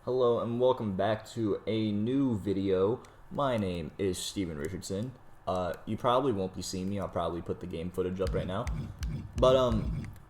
Hello and welcome back to a new video. My name is Steven Richardson. You probably won't be seeing me. I'll probably put the game footage up right now. But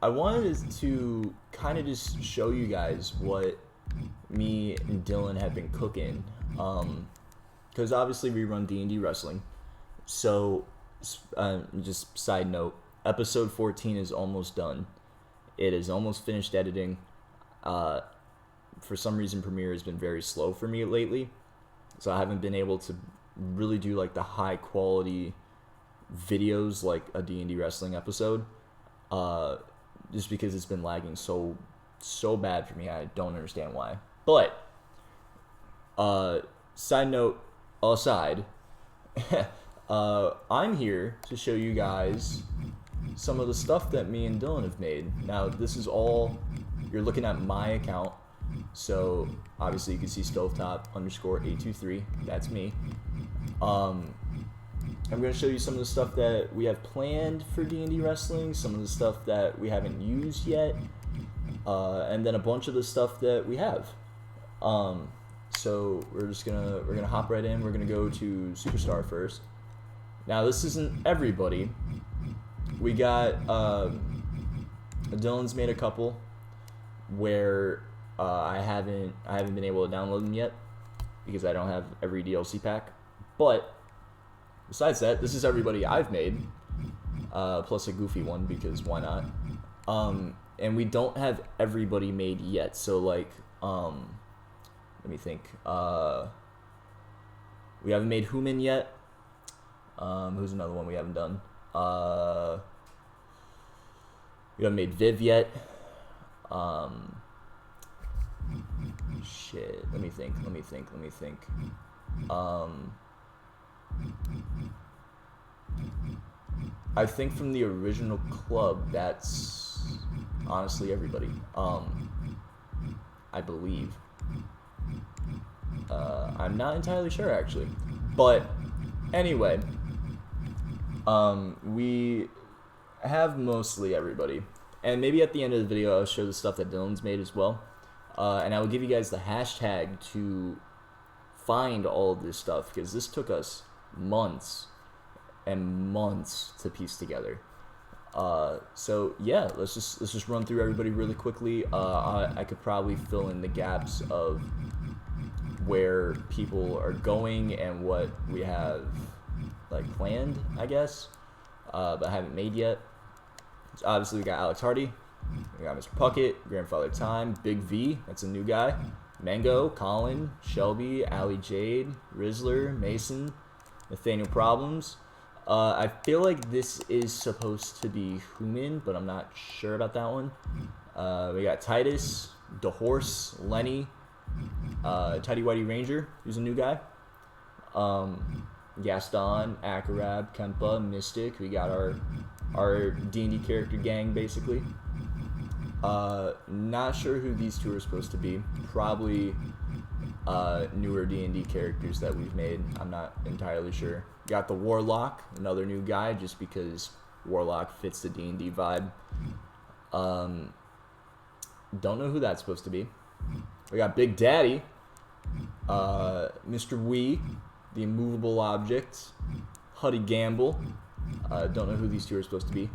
I wanted to kind of just show you guys what me and Dillon have been cooking. Because obviously we run D&D wrestling. So just side note, episode 14 is almost done. It is almost finished editing. For some reason, Premiere has been very slow for me lately, so I haven't been able to really do like the high quality videos like a D&D wrestling episode, just because it's been lagging so bad for me. I don't understand why. But side note aside, I'm here to show you guys some of the stuff that me and Dillon have made. Now, this is all, you're looking at my account. So obviously you can see stovetop_823. That's me. I'm going to show you some of the stuff that we have planned for D&D wrestling, some of the stuff that we haven't used yet, and then a bunch of the stuff that we have. So we're gonna hop right in. We're gonna go to Superstar first. Now this isn't everybody. We got Dillon's made a couple where I haven't been able to download them yet because I don't have every DLC pack. But besides that, this is everybody I've made, plus a goofy one because why not? And we don't have everybody made yet. So like, let me think. We haven't made Human yet. Who's another one we haven't done? We haven't made Viv yet. Shit. Let me think. I think from the original club, that's honestly everybody. I believe. I'm not entirely sure actually, but anyway, we have mostly everybody, and maybe at the end of the video I'll show the stuff that Dillon's made as well. And I will give you guys the hashtag to find all of this stuff because this took us months and months to piece together. So yeah, let's just run through everybody really quickly. I could probably fill in the gaps of where people are going and what we have like planned, I guess, but haven't made yet. So obviously we got Alex Hardy. We got Mr. Puckett, Grandfather Time, Big V, that's a new guy, Mango, Colin, Shelby, Allie Jade, Rizzler, Mason, Nathaniel Problems. I feel like this is supposed to be Human, but I'm not sure about that one. We got Titus, DeHorse, Lenny, Tidy Whitey Ranger, who's a new guy. Gaston, Akarab, Kempa, Mystic. We got our D&D character gang, basically. Not sure who these two are supposed to be. Probably newer D&D characters that we've made. I'm not entirely sure. Got the Warlock, another new guy, just because Warlock fits the D&D vibe. Don't know who that's supposed to be. We got Big Daddy, Mr. Wee, the Immovable Object, Huddy Gamble. Don't know who these two are supposed to be.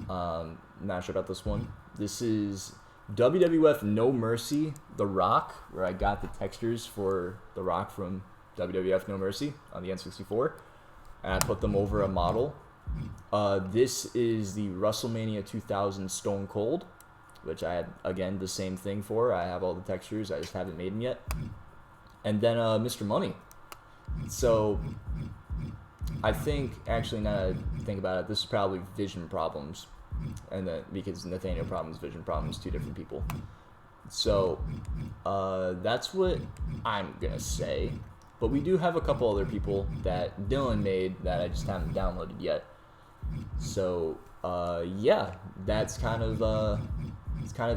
Not sure about this one. This is WWF No Mercy, The Rock, where I got the textures for The Rock from WWF No Mercy on the N64, and I put them over a model. This is the WrestleMania 2000 Stone Cold, which I had, again, the same thing for. I have all the textures, I just haven't made them yet. And then Mr. Money. So I think, actually, now that I think about it, this is probably Vision Problems. And then because Nathaniel Problems, Vision Problems, two different people. So that's what I'm gonna say. But we do have a couple other people that Dillon made that I just haven't downloaded yet. So yeah, that's kind of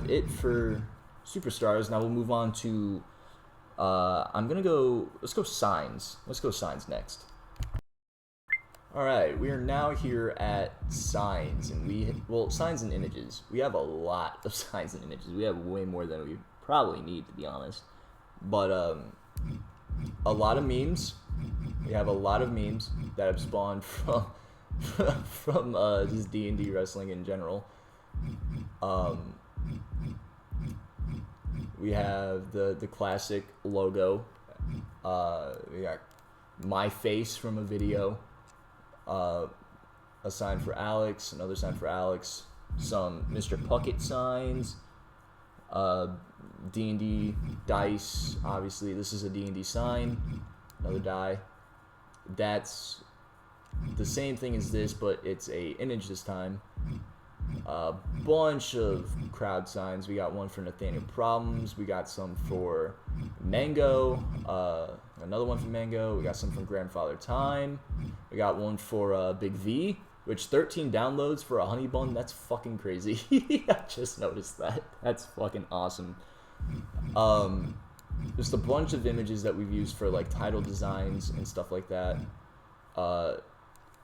it for Superstars. Now we'll move on to let's go Signs. Let's go Signs next. Alright, we are now here at Signs, and Signs and Images. We have a lot of signs and images. We have way more than we probably need, to be honest. But a lot of memes. We have a lot of memes that have spawned from from just D&D wrestling in general. We have the classic logo. We got my face from a video. A sign for Alex, another sign for Alex, some Mr. Puckett signs, D&D dice. Obviously, this is a D&D sign, another die. That's the same thing as this, but it's a image this time. A bunch of crowd signs. We got one for Nathaniel Problems. We got some for Mango. Another one for Mango. We got some from Grandfather Time. We got one for Big V, which 13 downloads for a honey bun. That's fucking crazy. I just noticed that. That's fucking awesome. Just a bunch of images that we've used for like title designs and stuff like that.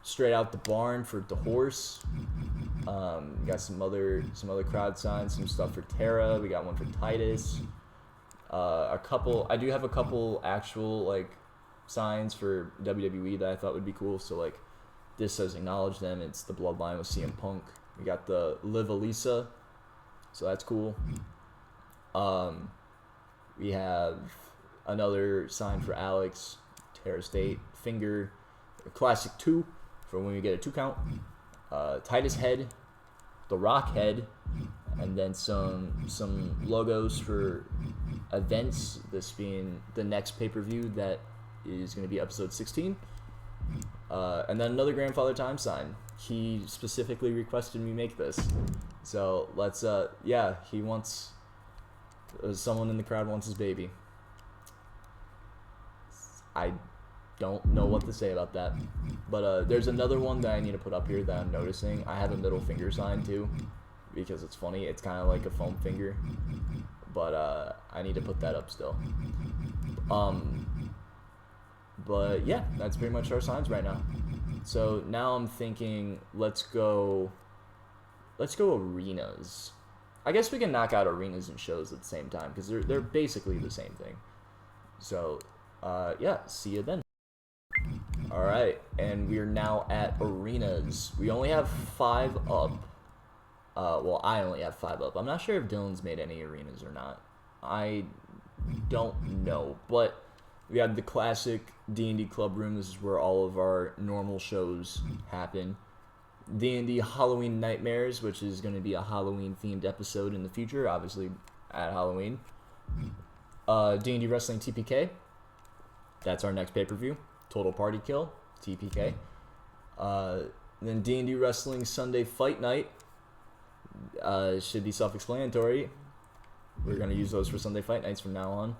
Straight Out the Barn for the horse. We got some other crowd signs, some stuff for Tara. We got one for Titus. I do have a couple actual like signs for WWE that I thought would be cool. So like this says acknowledge them. It's the Bloodline with CM Punk. We got the Liv Elisa, so that's cool. We have another sign for Alex, Tara State, Finger, Classic 2 for when we get a 2 count. Titus head, the Rock head, and then some logos for events, this being the next pay-per-view that is going to be episode 16. And then another Grandfather Time sign. He specifically requested me make this. So let's, he wants, someone in the crowd wants his baby. I don't know what to say about that. But there's another one that I need to put up here that I'm noticing. I have a middle finger sign too, because it's funny. It's kind of like a foam finger. But I need to put that up still. But yeah, that's pretty much our signs right now. So now I'm thinking, let's go arenas. I guess we can knock out arenas and shows at the same time because they're basically the same thing. So see you then. All right, and we are now at arenas. We only have 5 up. Well, I only have 5 up. I'm not sure if Dillon's made any arenas or not. I don't know, but we have the classic D&D club room. This is where all of our normal shows happen. D&D Halloween Nightmares, which is going to be a Halloween-themed episode in the future, obviously at Halloween. D&D Wrestling TPK. That's our next pay-per-view. Total Party Kill, TPK. Then D&D Wrestling Sunday Fight Night. Should be self-explanatory. We're going to use those for Sunday Fight Nights from now on.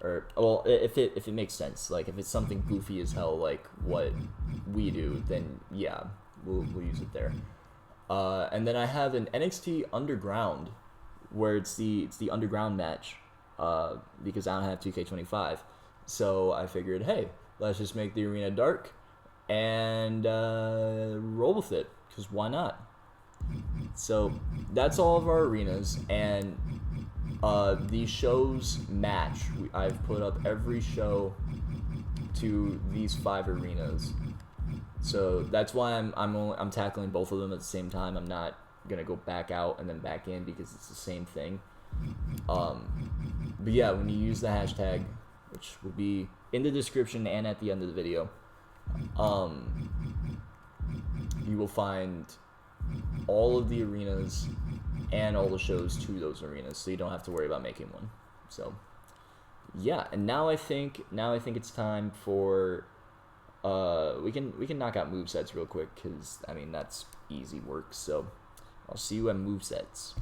Or, well, if it makes sense. Like, if it's something goofy as hell, like what we do, then yeah, we'll use it there. And then I have an NXT Underground, where it's the Underground match, because I don't have 2K25. So I figured, hey, let's just make the arena dark and roll with it, because why not? So that's all of our arenas, and the shows match. I've put up every show to these 5 arenas, so that's why I'm tackling both of them at the same time. I'm not gonna go back out and then back in because it's the same thing. But yeah, when you use the hashtag, which will be in the description and at the end of the video, you will find all of the arenas and all the shows to those arenas, so you don't have to worry about making one. So yeah, and now I think it's time for we can knock out movesets real quick, because I mean that's easy work. So I'll see you at movesets.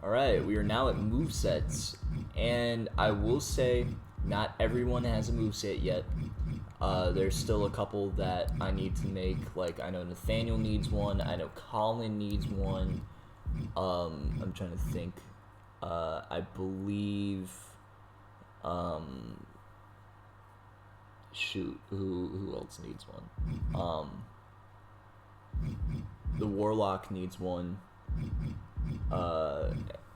Alright, we are now at movesets, and I will say not everyone has a moveset yet. There's still a couple that I need to make. Like, I know Nathaniel needs one, I know Colin needs one. I'm trying to think. I believe who else needs one? The Warlock needs one.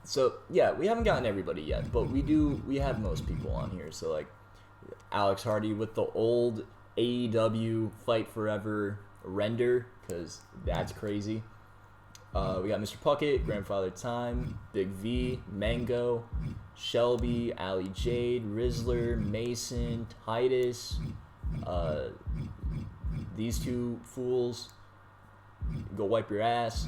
So yeah, we haven't gotten everybody yet, but we have most people on here. So like Alex Hardy with the old AEW Fight Forever render, because that's crazy. We got Mr. Puckett, Grandfather Time, Big V, Mango, Shelby, Ali Jade, Rizzler, Mason, Titus, these two fools, Go Wipe Your Ass,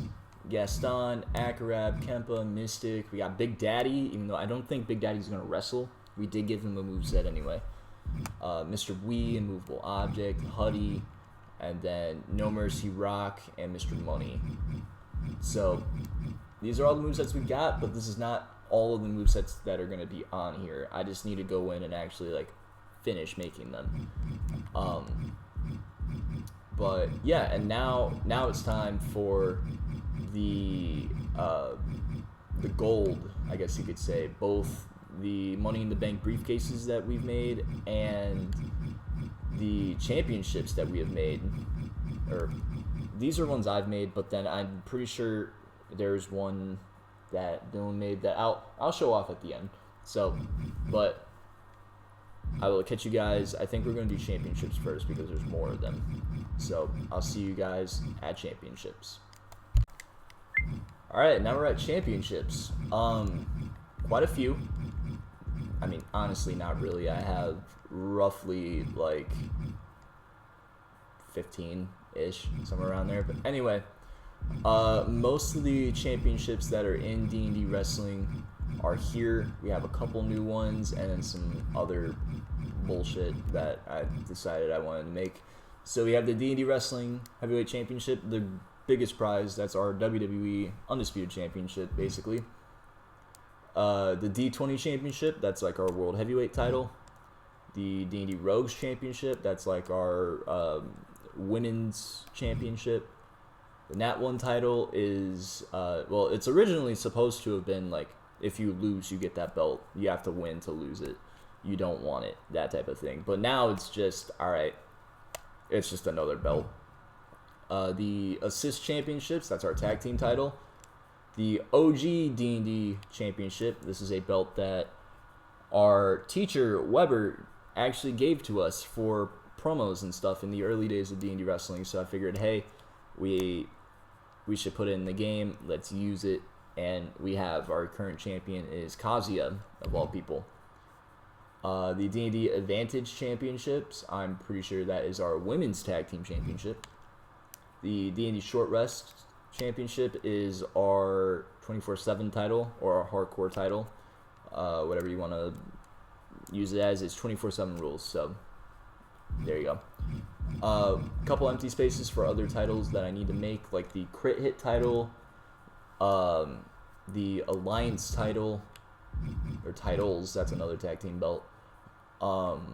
Gaston, Akarab, Kempa, Mystic. We got Big Daddy, even though I don't think Big Daddy's going to wrestle. We did give him a moveset anyway. Mr. Wee, Immovable Object, Huddy, and then No Mercy Rock, and Mr. Money. So, these are all the movesets we got, but this is not all of the movesets that are going to be on here. I just need to go in and actually, like, finish making them. But, yeah, and now it's time for the gold, I guess you could say. Both the Money in the Bank briefcases that we've made and the championships that we have made. Or these are ones I've made, but then I'm pretty sure there's one that Dillon made that I'll show off at the end. So, but I will catch you guys. I think we're going to do championships first because there's more of them. So I'll see you guys at championships. All right, now we're at championships. Quite a few. I mean, honestly, not really. I have roughly like 15-ish, somewhere around there. But anyway, most of the championships that are in D&D Wrestling are here. We have a couple new ones and then some other bullshit that I decided I wanted to make. So we have the D&D Wrestling Heavyweight Championship, the biggest prize. That's our WWE Undisputed Championship, basically. The D20 Championship, that's like our World Heavyweight title. The D&D Rogues Championship, that's like our Women's Championship. The Nat 1 title is, well, it's originally supposed to have been like, if you lose, you get that belt. You have to win to lose it. You don't want it, that type of thing. But now it's just, alright, it's just another belt. The Assist Championships, that's our tag team title. The OG D&D Championship, this is a belt that our teacher, Weber, actually gave to us for promos and stuff in the early days of D&D Wrestling. So I figured, hey, we should put it in the game. Let's use it. And we have our current champion is Kazuya, of all people. The D&D Advantage Championships, I'm pretty sure that is our Women's Tag Team Championship. The D&D Short Rest Championship is our 24/7 title, or our Hardcore title. Whatever you want to use it as. It's 24/7 rules, so there you go. Couple empty spaces for other titles that I need to make, like the Crit Hit title, the Alliance title, or titles, that's another tag team belt. And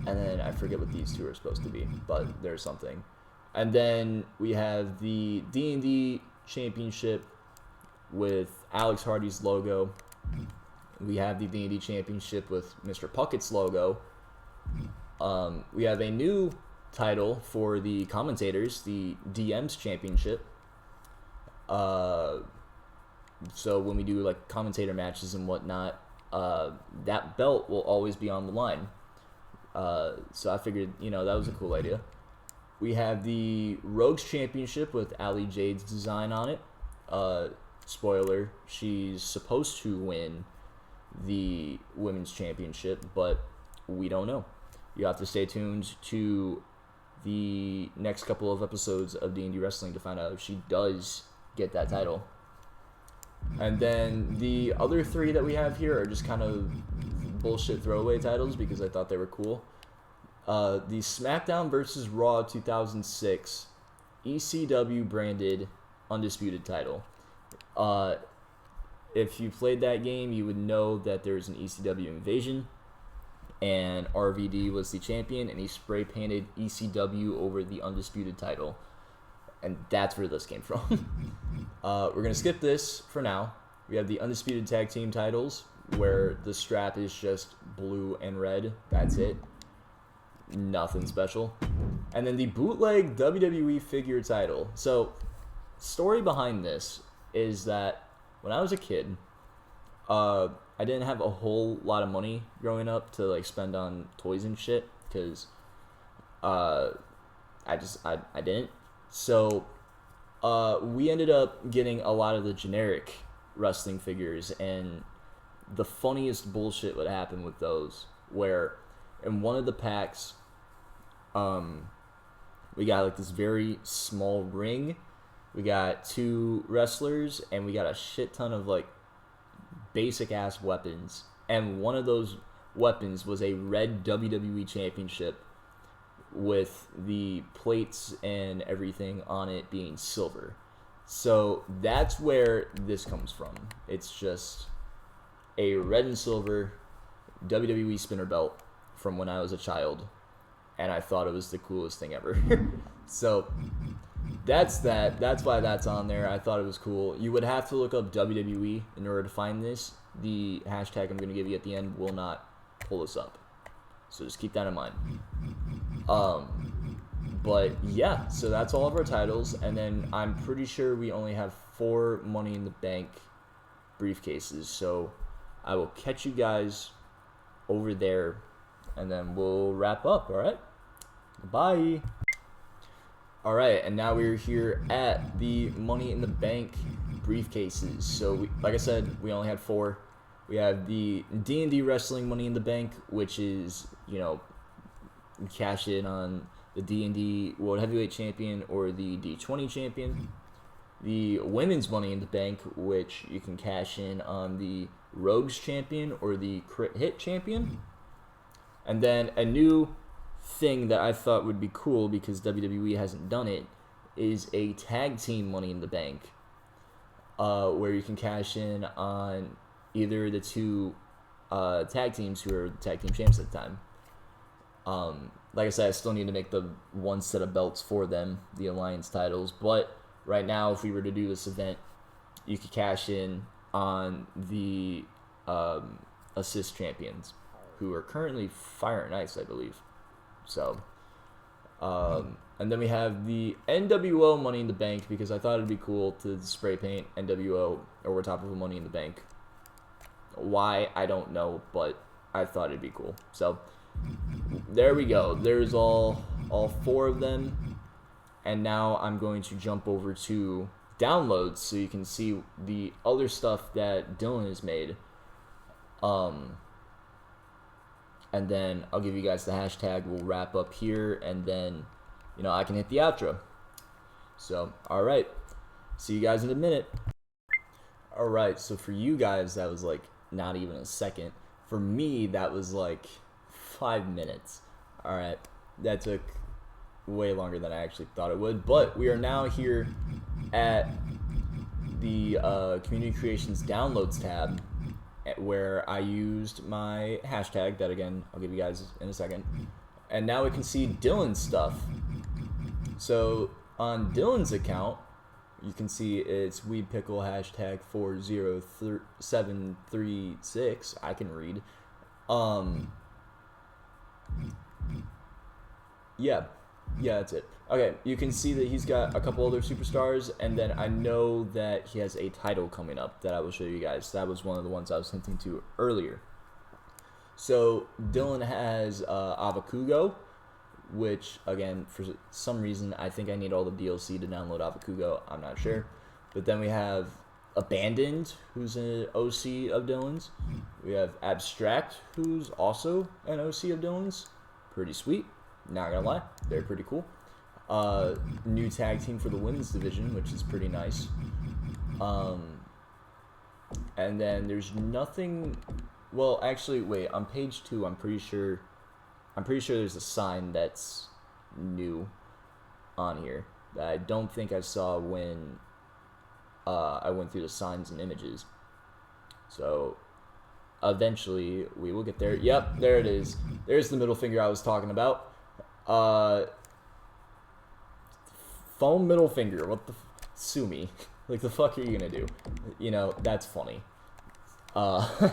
then I forget what these two are supposed to be, but there's something. And then we have the D&D Championship with Alex Hardy's logo. We have the D&D Championship with Mr. Puckett's logo. We have a new title for the commentators, the DM's Championship. So when we do like commentator matches and whatnot, that belt will always be on the line. So I figured, that was a cool idea. We have the Rogues Championship with Ali Jade's design on it. Spoiler, she's supposed to win the Women's Championship, but we don't know. You have to stay tuned to the next couple of episodes of D&D Wrestling to find out if she does get that title. And then the other three that we have here are just kind of bullshit throwaway titles because I thought they were cool. The SmackDown vs. Raw 2006 ECW branded Undisputed title. If you played that game, you would know that there's an ECW invasion, and RVD was the champion, and he spray painted ECW over the Undisputed title. And that's where this came from. We're going to skip this for now. We have the Undisputed Tag Team titles, where the strap is just blue and red. That's it. Nothing special. And then the bootleg WWE figure title. So, story behind this is that when I was a kid, I didn't have a whole lot of money growing up to like spend on toys and shit because I didn't. So we ended up getting a lot of the generic wrestling figures, and the funniest bullshit would happen with those, where in one of the packs, we got like this very small ring, we got 2 wrestlers, and we got a shit ton of like basic ass weapons, and one of those weapons was a red WWE championship with the plates and everything on it being silver. So that's where this comes from. It's just a red and silver WWE spinner belt from when I was a child, and I thought it was the coolest thing ever. So that's that. That's why that's on there. I thought it was cool. You would have to look up WWE in order to find this. The hashtag I'm going to give you at the end will not pull this up. So just keep that in mind. But yeah, so that's all of our titles, and then I'm pretty sure we only have 4 Money in the Bank briefcases. So I will catch you guys over there, and then we'll wrap up. All right, bye. All right, and now we're here at the Money in the Bank briefcases. So like I said, we only had 4. We have the D&D Wrestling Money in the Bank, which is, you know, cash in on the D&D World Heavyweight Champion or the D20 Champion. The Women's Money in the Bank, which you can cash in on the Rogues Champion or the Crit Hit Champion. And then a new thing that I thought would be cool because WWE hasn't done it is a Tag Team Money in the Bank, where you can cash in on either the 2 tag teams who are the tag team champs at the time. Like I said, I still need to make the 1 set of belts for them, the Alliance titles. But right now, if we were to do this event, you could cash in on the Assist Champions, who are currently Fire and Ice, I believe. So, and then we have the NWO Money in the Bank, because I thought it'd be cool to spray paint NWO over top of a Money in the Bank. Why, I don't know, but I thought it'd be cool. So there we go. There's all 4 of them. And now I'm going to jump over to downloads so you can see the other stuff that Dillon has made. And then I'll give you guys the hashtag. We'll wrap up here, and then, you know, I can hit the outro. So, all right. See you guys in a minute. All right. So for you guys, that was like not even a second. For me, that was like 5 minutes. All right. That took way longer than I actually thought it would. But we are now here at the Community Creations Downloads tab, where I used my hashtag that, again, I'll give you guys in a second. And now we can see Dillon's stuff. So on Dillon's account, you can see it's weedpickle hashtag 40736. I can read. Yeah, that's it. Okay, you can see that he's got a couple other superstars, and then I know that he has a title coming up that I will show you guys. That was one of the ones I was hinting to earlier. So Dillon has Avakugo, which, again, for some reason, I think I need all the DLC to download Avakugo. I'm not sure. But then we have Abandoned, who's an OC of Dillon's. We have Abstract, who's also an OC of Dillon's. Pretty sweet. Not gonna lie, they're pretty cool. New tag team for the women's division, which is pretty nice. And then there's nothing. Well, actually, wait. On page 2, I'm pretty sure there's a sign that's new on here that I don't think I saw when I went through the signs and images. So eventually we will get there. Yep, there it is. There's the middle finger I was talking about. Foam middle finger. What the sue me? Like, the fuck are you gonna do? You know, that's funny. I'm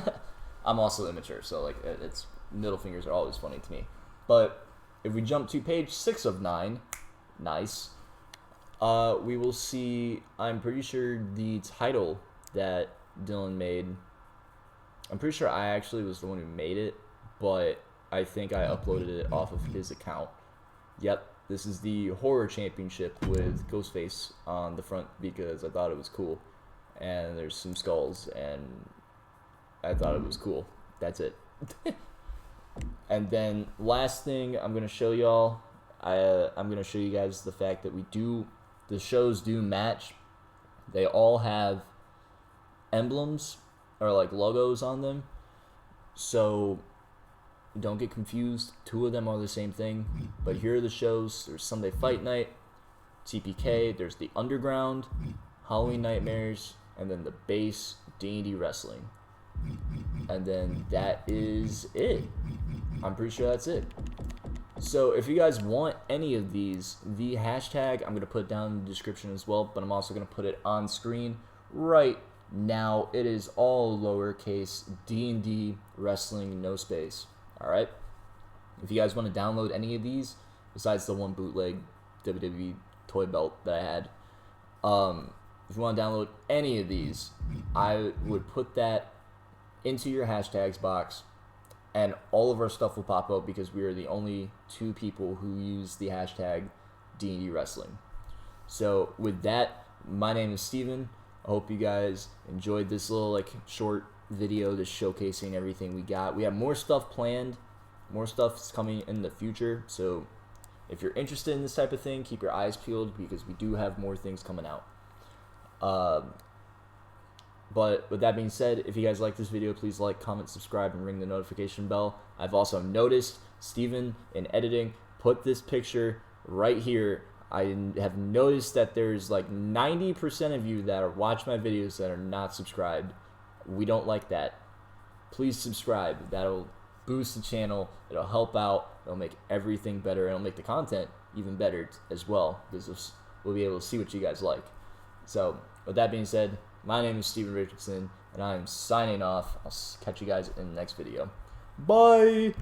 also immature, so like it's middle fingers are always funny to me. But if we jump to page 6 of 9, nice. We will see. I'm pretty sure the title that Dillon made I'm pretty sure I actually was the one who made it, but I think I uploaded it off of his account. Yep, this is the horror championship with Ghostface on the front because I thought it was cool. And there's some skulls, and I thought it was cool. That's it. And then last thing I'm gonna show y'all, I'm gonna show you guys the fact that the shows do match. They all have emblems or like logos on them, so don't get confused. 2 of them are the same thing, but here are the shows. There's Sunday Fight Night, TPK. There's the Underground, Halloween Nightmares, and then the base D&D Wrestling. And then that is it. I'm pretty sure that's it. So if you guys want any of these, the hashtag I'm going to put down in the description as well, but I'm also going to put it on screen right now. It is all lowercase D&D Wrestling, no space. All right? If you guys want to download any of these, besides the one bootleg WWE toy belt that I had, if you want to download any of these, I would put that into your hashtags box, and all of our stuff will pop up because we are the only 2 people who use the hashtag D&D Wrestling. So with that, my name is Steven. I hope you guys enjoyed this little short video just showcasing everything we got. We have more stuff planned. More stuff is coming in the future. So if you're interested in this type of thing, keep your eyes peeled because we do have more things coming out. But with that being said, if you guys like this video, please like, comment, subscribe, and ring the notification bell. I've also noticed Steven in editing put this picture right here. I have noticed that there's like 90% of you that watch my videos that are not subscribed. We don't like that. Please subscribe. That'll boost the channel. It'll help out. It'll make everything better. It'll make the content even better as well because we'll be able to see what you guys like. So with that being said, my name is Steven Richardson, and I am signing off. I'll catch you guys in the next video. Bye!